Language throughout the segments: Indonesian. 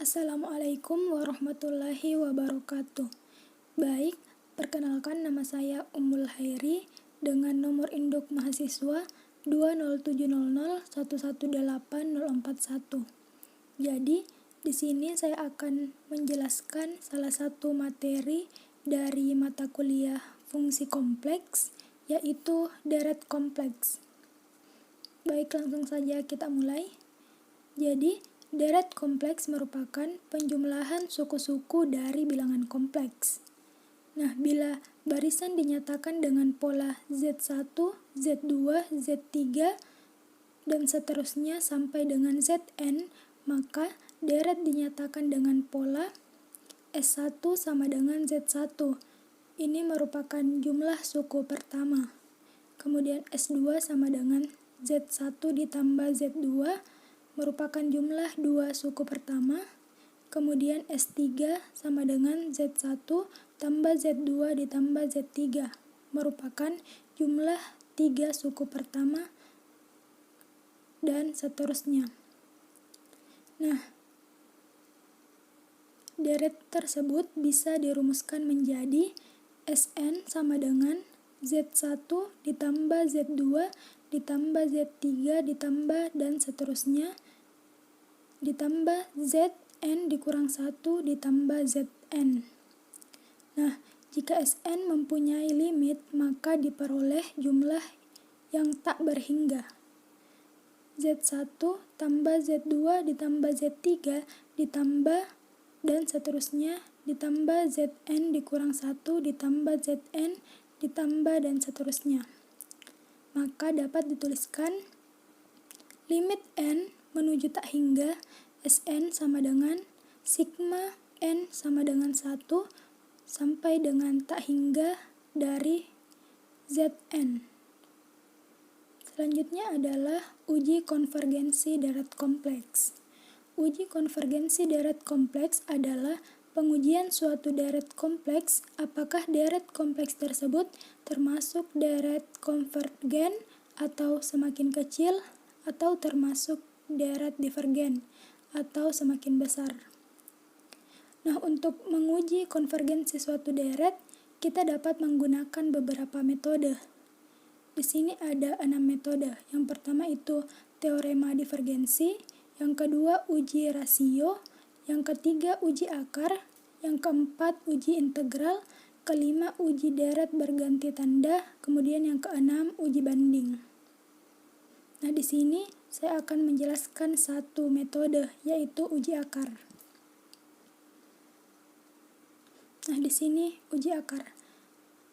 Assalamualaikum warahmatullahi wabarakatuh. Baik, perkenalkan nama saya Ummul Hairi dengan nomor induk mahasiswa 20700118041. Jadi, di sini saya akan menjelaskan salah satu materi dari mata kuliah fungsi kompleks, yaitu deret kompleks. Baik, langsung saja kita mulai. Jadi, deret kompleks merupakan penjumlahan suku-suku dari bilangan kompleks. Nah, bila barisan dinyatakan dengan pola Z1, Z2, Z3, dan seterusnya sampai dengan Zn, maka deret dinyatakan dengan pola S1 sama dengan Z1. Ini merupakan jumlah suku pertama. Kemudian S2 sama dengan Z1 ditambah Z2 merupakan jumlah dua suku pertama. Kemudian S3 sama dengan Z1 tambah Z2 ditambah Z3 merupakan jumlah tiga suku pertama, dan seterusnya. Nah, deret tersebut bisa dirumuskan menjadi Sn sama dengan Z1 ditambah Z2 ditambah Z3 ditambah dan seterusnya ditambah Zn dikurang 1 ditambah Zn. Nah, jika Sn mempunyai limit, maka diperoleh jumlah yang tak berhingga. Z1 tambah Z2 ditambah Z3 ditambah dan seterusnya ditambah Zn dikurang 1 ditambah Zn ditambah dan seterusnya. Maka dapat dituliskan limit n menuju tak hingga Sn sama dengan sigma n sama dengan 1 sampai dengan tak hingga dari Zn. Selanjutnya adalah uji konvergensi deret kompleks. Uji konvergensi deret kompleks adalah pengujian suatu deret kompleks apakah deret kompleks tersebut termasuk deret konvergen atau semakin kecil atau termasuk deret divergen atau semakin besar. Nah, untuk menguji konvergensi suatu deret, kita dapat menggunakan beberapa metode. Di sini ada 6 metode. Yang pertama itu teorema divergensi, yang kedua uji rasio, yang ketiga uji akar, yang keempat uji integral, kelima uji deret berganti tanda, kemudian yang keenam uji banding. Nah, di sini saya akan menjelaskan satu metode, yaitu uji akar. Nah, di sini uji akar.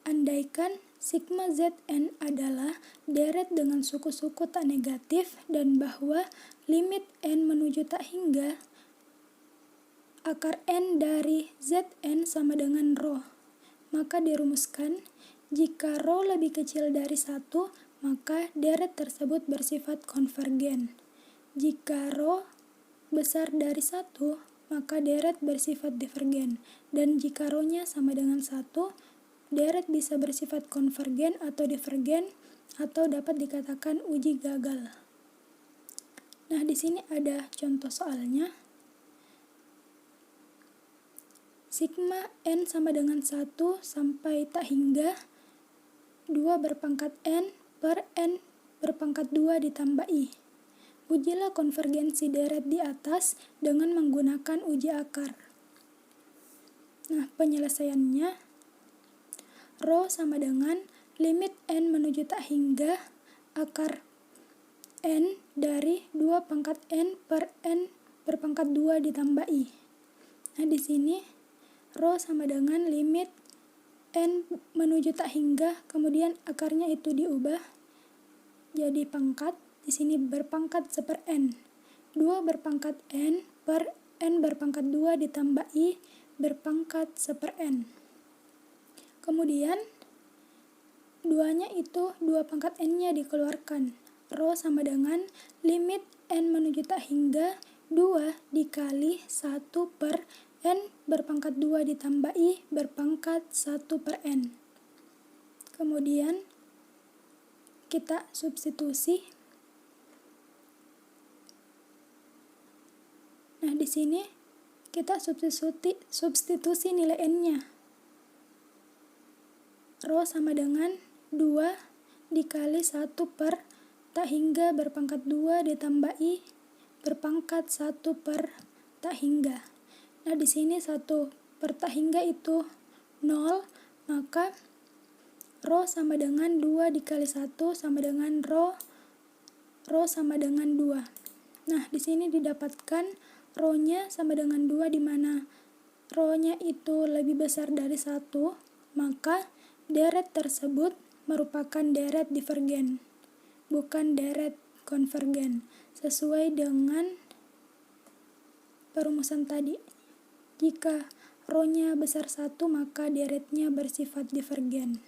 Andaikan sigma Zn adalah deret dengan suku-suku tak negatif dan bahwa limit n menuju tak hingga akar n dari Zn sama dengan ρ, maka dirumuskan jika ρ lebih kecil dari 1, maka deret tersebut bersifat konvergen. Jika ρ besar dari 1, maka deret bersifat divergen. Dan jika ρ-nya sama dengan 1, deret bisa bersifat konvergen atau divergen atau dapat dikatakan uji gagal. Nah, di sini ada contoh soalnya. Sigma n sama dengan 1 sampai tak hingga 2 berpangkat n per n berpangkat 2 ditambah i. Ujilah konvergensi deret di atas dengan menggunakan uji akar. Nah, penyelesaiannya ρ sama dengan limit n menuju tak hingga akar n dari 2 pangkat n per n berpangkat 2 ditambah i. Nah, di sini ρ sama dengan limit n menuju tak hingga, kemudian akarnya itu diubah jadi pangkat, di sini berpangkat 1/n. 2 berpangkat n per n berpangkat 2 ditambah i berpangkat 1/n. Kemudian 2-nya itu 2 pangkat n-nya dikeluarkan. ρ sama dengan limit n menuju tak hingga 2 dikali 1 per n berpangkat 2 ditambah i berpangkat 1/n. Kemudian kita substitusi. Nah, di sini kita substitusi nilai n-nya. Rho sama dengan 2 dikali 1 per tak hingga berpangkat 2 ditambah i berpangkat 1 per tak hingga. Nah, di sini 1 per tak hingga itu 0, maka rho sama dengan 2 dikali 1 sama dengan rho sama dengan 2. Nah, di sini didapatkan rho-nya sama dengan 2, di mana rho-nya itu lebih besar dari 1, maka deret tersebut merupakan deret divergen, bukan deret konvergen, sesuai dengan perumusan tadi. Jika rho-nya besar 1, maka deretnya bersifat divergen.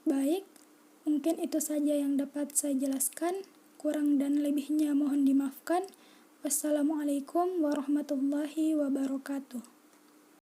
Baik, mungkin itu saja yang dapat saya jelaskan. Kurang dan lebihnya mohon dimaafkan. Wassalamualaikum warahmatullahi wabarakatuh.